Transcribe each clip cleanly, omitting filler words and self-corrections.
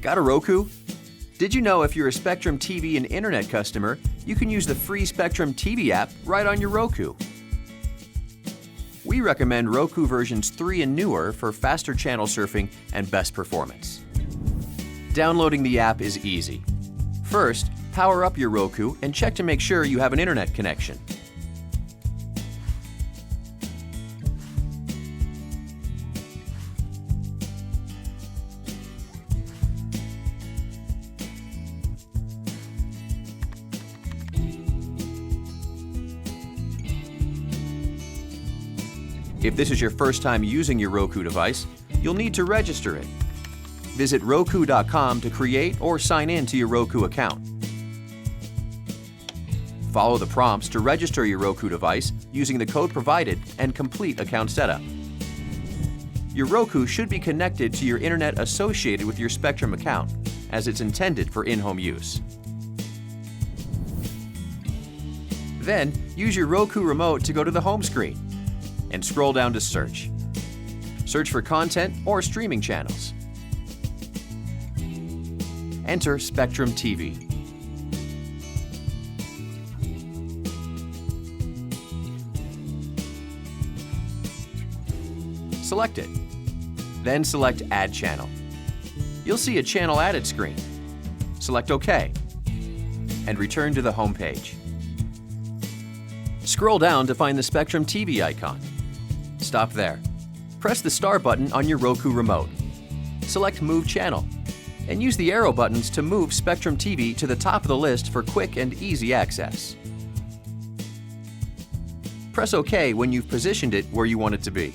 Got a Roku? Did you know if you're a Spectrum TV and Internet customer, you can use the free Spectrum TV app right on your Roku? We recommend Roku versions 3 and newer for faster channel surfing and best performance. Downloading the app is easy. First, power up your Roku and check to make sure you have an internet connection. If this is your first time using your Roku device, you'll need to register it. Visit Roku.com to create or sign in to your Roku account. Follow the prompts to register your Roku device using the code provided and complete account setup. Your Roku should be connected to your internet associated with your Spectrum account, as it's intended for in-home use. Then, use your Roku remote to go to the home screen and scroll down to Search. Search for content or streaming channels. Enter Spectrum TV. Select it. Then select Add Channel. You'll see a channel added screen. Select OK and return to the home page. Scroll down to find the Spectrum TV icon. Stop there. Press the star button on your Roku remote. Select Move Channel and use the arrow buttons to move Spectrum TV to the top of the list for quick and easy access. Press OK when you've positioned it where you want it to be.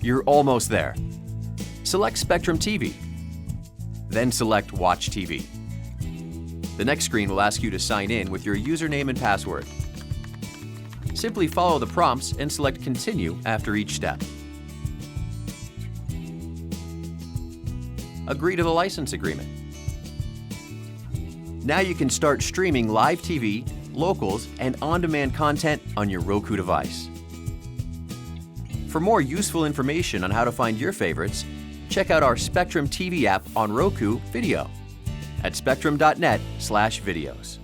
You're almost there. Select Spectrum TV. Then select Watch TV. The next screen will ask you to sign in with your username and password. Simply follow the prompts and select Continue after each step. Agree to the license agreement. Now you can start streaming live TV, locals, and on-demand content on your Roku device. For more useful information on how to find your favorites, check out our Spectrum TV app on Roku Video at spectrum.net/videos.